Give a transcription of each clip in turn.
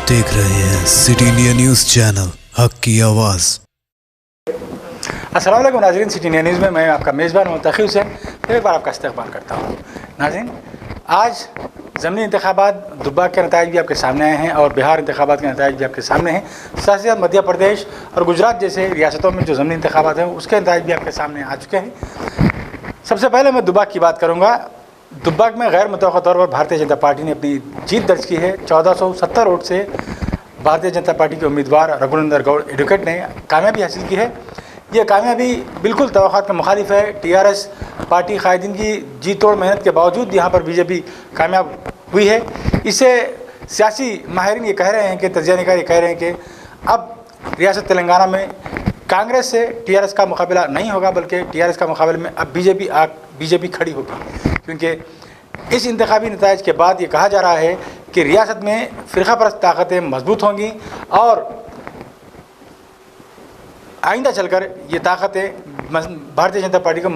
आप देख रहे हैं सिटी इंडिया न्यूज़ चैनल, हक की आवाज़। अस्सलाम वालेकुम नाज़रीन, सिटी इंडिया न्यूज़ में मैं आपका मेज़बान मुल्तखी हुसैन फिर एक बार आपका इस्तकबाल करता हूँ। नाज़रीन, आज ज़मीनी इंतखाबात दुब्बा के नताइज भी आपके सामने आए हैं और बिहार इंतखाबात के नताइज भी आपके सामने हैं। साथ ही साथ मध्य प्रदेश और गुजरात जैसे रियासतों में जो ज़मीनी इंतखाबात हैं उसके नताइज भी आपके सामने आ चुके हैं। सबसे पहले मैं दुब्बा की बात करूँगा। दुब्बा में गैर मुतवक्का तौर पर भारतीय जनता पार्टी ने अपनी जीत दर्ज की है। 1470 वोट से भारतीय जनता पार्टी के उम्मीदवार रघुनंदन गौड़ एडवोकेट ने कामयाबी हासिल की है। ये कामयाबी बिल्कुल तवक्कुआत के मुखालिफ है। टीआरएस पार्टी कायदीन की जी तोड़ मेहनत के बावजूद यहाँ पर बीजेपी कामयाब हुई है। इसे सियासी माहिरीन ये कह रहे हैं कि तजिया निगार ये कह रहे हैं कि अब रियासत तेलंगाना में कांग्रेस से टीआरएस का मुकाबला नहीं होगा, बल्कि टीआरएस का मुकाबले में अब बीजेपी खड़ी होगी। क्योंकि इस इंतखाबी नताइज के बाद ये कहा जा रहा है कि रियासत में फ़िरका परस्त ताकतें मजबूत होंगी और आइंदा चलकर ये ताकतें भारतीय जनता पार्टी को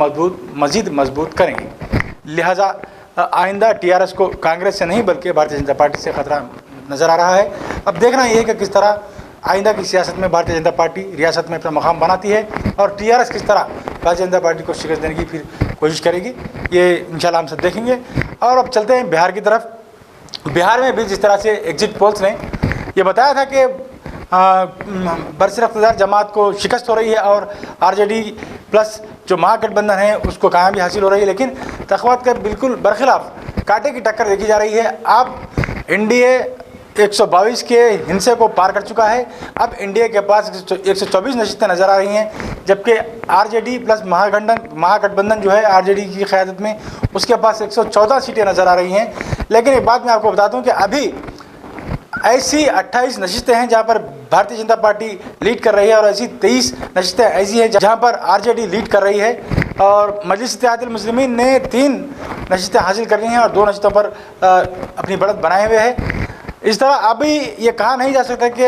मज़ीद मजबूत करेंगी। लिहाजा आइंदा टीआरएस को कांग्रेस से नहीं बल्कि भारतीय जनता पार्टी से ख़तरा नज़र आ रहा है। अब देखना ये है कि किस तरह आइंदा की सियासत में भारतीय जनता पार्टी रियासत में अपना मकाम बनाती है और टीआरएस किस तरह भारतीय जनता पार्टी को शिकस्त देने की फिर कोशिश करेगी, ये इंशाल्लाह हम सब देखेंगे। और अब चलते हैं बिहार की तरफ। बिहार में भी जिस तरह से एग्जिट पोल्स ने ये बताया था कि बरसर जमात को शिकस्त हो रही है और आरजेडी प्लस जो महागठबंधन है उसको कामयाबी हासिल हो रही है, लेकिन तख्वात के बिल्कुल बरखिलाफ कांटे की टक्कर देखी जा रही है। अब एनडीए 122 के हिंसे को पार कर चुका है। अब एनडीए के पास 124 नशिस्तें नज़र आ रही हैं, जबकि आरजेडी प्लस महागठबंधन जो है आरजेडी की क़यादत में उसके पास 114 सीटें नज़र आ रही हैं। लेकिन एक बात मैं आपको बता दूं कि अभी ऐसी 28 नशिस्तें हैं जहां पर भारतीय जनता पार्टी लीड कर रही है और ऐसी 23 नशिस्तें ऐसी हैं जहां पर आरजेडी लीड कर रही है। और मजलिस इत्तेहादुल मुस्लिमीन ने 3 नशिस्तें हासिल कर ली हैं और 2 नशिस्तों पर अपनी बढ़त बनाए हुए है। इस तरह अभी ये कहा नहीं जा सकता कि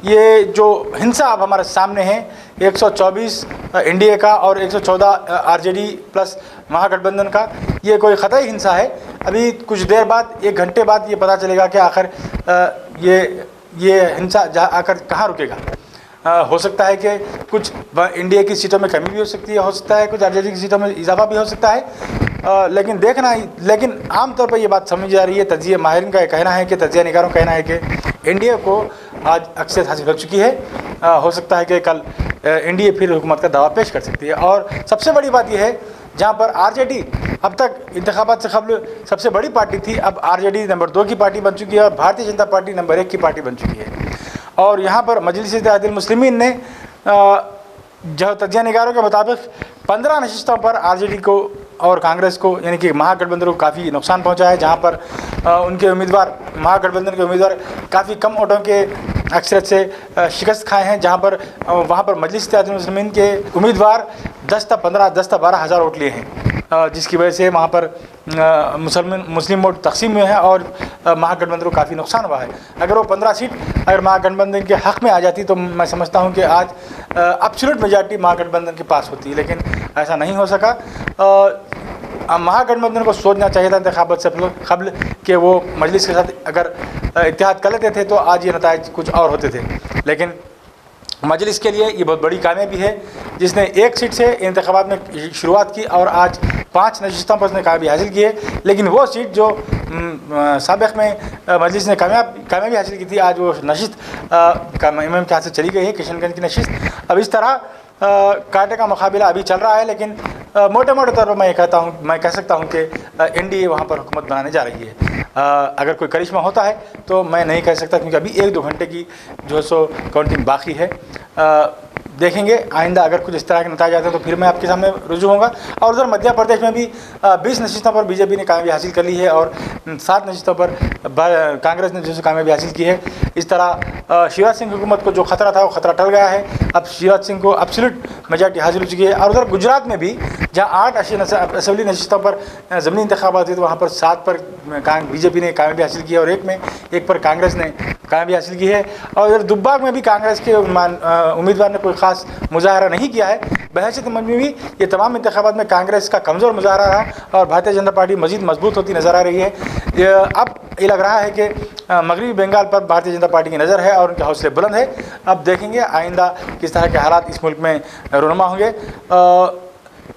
ये जो हिंसा अब हमारे सामने है 124 एनडीए का और 114 आरजेडी प्लस महागठबंधन का, ये कोई ख़तई हिंसा है। अभी कुछ देर बाद 1 घंटे बाद ये पता चलेगा कि आखिर ये हिंसा आकर कहाँ रुकेगा। हो सकता है कि कुछ एनडीए की सीटों में कमी भी हो सकती है, हो सकता है कुछ आरजेडी की सीटों में इजाफा भी हो सकता है। लेकिन आमतौर पर ये बात समझी जा रही है, तजिया माहिरीन का कहना है कि तजिया निगारों का कहना है कि एनडीए को आज अक्सर हासिल हो चुकी है। हो सकता है कि कल एनडीए फिर हुकूमत का दावा पेश कर सकती है। और सबसे बड़ी बात यह है, जहाँ पर आरजेडी अब तक इंतखाबात से कबल सबसे बड़ी पार्टी थी, अब आरजेडी नंबर 2 की पार्टी बन चुकी है और भारतीय जनता पार्टी नंबर 1 की पार्टी बन चुकी है। और यहाँ पर मजलिस इत्तेहादुल मुस्लिमीन ने जो तजिया निगारों के मुताबिक 15 नशिस्तों पर आरजेडी को और कांग्रेस को यानी कि महागठबंधन को काफ़ी नुकसान पहुंचा है, जहां पर उनके उम्मीदवार महागठबंधन के उम्मीदवार काफ़ी कम वोटों के अक्सरियत से शिकस्त खाए हैं, जहां पर वहां पर मजलिस इत्तेहादुल मुस्लिमीन के उम्मीदवार 10-12 हज़ार वोट लिए हैं, जिसकी वजह से वहाँ पर मुस्लिम वोट तकसीम हुए हैं और महागठबंधन को काफ़ी नुकसान हुआ है। अगर वो 15 सीट अगर महागठबंधन के हक़ में आ जाती तो मैं समझता हूँ कि आज एब्सोल्यूट मेजॉरिटी महागठबंधन के पास होती, लेकिन ऐसा नहीं हो सका। महागठबंधन को सोचना चाहिए था इंतखाबात से कबल कि वो मजलिस के साथ अगर इत्तेहाद कर लेते थे तो आज ये नताइज कुछ और होते थे। लेकिन मजलिस के लिए ये बहुत बड़ी कामयाबी है, जिसने 1 सीट से इंतखाबात में शुरुआत की और आज 5 नशिस्तों पर उसने कामयाबी हासिल की है। लेकिन वो सीट जो साबिक़ में मजलिस ने कामयाबी हासिल की थी, आज वो नशिस्त इमाम के हाथ से चली गई है, किशनगंज की नशिस्त। अब इस तरह कांटे का मुकाबला अभी चल रहा है, लेकिन मोटे तौर पर मैं कह सकता हूँ कि एनडीए वहाँ पर हुकूमत बनाने जा रही है। अगर कोई करिश्मा होता है तो मैं नहीं कह सकता, क्योंकि अभी 1-2 घंटे की जो है सो काउंटिंग बाकी है। देखेंगे आइंदा अगर कुछ इस तरह के नतीजे आते हैं तो फिर मैं आपके सामने रुजू होऊंगा। और उधर मध्य प्रदेश में भी 20 नशिस्तों पर बीजेपी ने कामयाबी हासिल कर ली है और 7 नशिस्तों पर कांग्रेस ने जो कामयाबी हासिल की है। इस तरह शिवराज सिंह हुकूमत को जो खतरा था वो खतरा टल गया है। अब शिवराज सिंह को एब्सोल्यूट मेजॉरिटी हासिल हो चुकी है। और उधर गुजरात में भी जहाँ 8 असम्बली नशिस्तों पर ज़मीनी इंतखाबात हुए तो वहाँ पर 7 पर बीजेपी ने कामयाबी हासिल की है और एक पर कांग्रेस ने कामयाबी हासिल की है। और इधर दुब्बाक में भी कांग्रेस के उम्मीदवार ने कोई ख़ास मुजाहरा नहीं किया है। बहैसियत मजमूई ये तमाम इंतखाबात में कांग्रेस का कमज़ोर मुजाहरा रहा और भारतीय जनता पार्टी मज़ीद मजबूत होती नज़र आ रही है। अब ये लग रहा है कि मगरबी बंगाल पर भारतीय जनता पार्टी की नज़र है और उनके हौसले बुलंद है। अब देखेंगे आइंदा किस तरह के हालात इस मुल्क में रूनुमा होंगे।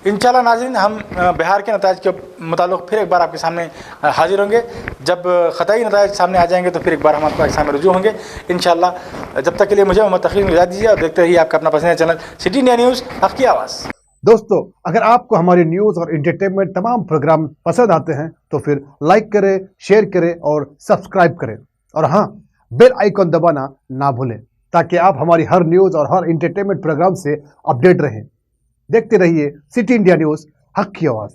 इंशाल्लाह नाज़रीन, हम बिहार के नतायज के मुताल्लिक़ फिर एक बार आपके सामने हाजिर होंगे। जब ख़तई नतायज सामने आ जाएंगे तो फिर एक बार हम आपके सामने रुजू होंगे इंशाल्लाह। जब तक के लिए मुझे मोहम्मद तक़ी को इजाज़त दीजिए और देखते रहिए आपका अपना पसंदीदा चैनल सिटी इंडिया न्यूज़, हक़ की आवाज़। दोस्तों, अगर आपको हमारी न्यूज़ और एंटरटेनमेंट तमाम प्रोग्राम पसंद आते हैं तो फिर लाइक करें, शेयर करें और सब्सक्राइब करें। और हाँ, बेल आइकॉन दबाना ना भूलें ताकि आप हमारी हर न्यूज़ और हर एंटरटेनमेंट प्रोग्राम से अपडेट रहें। देखते रहिए सिटी इंडिया न्यूज़, हक़ की आवाज़।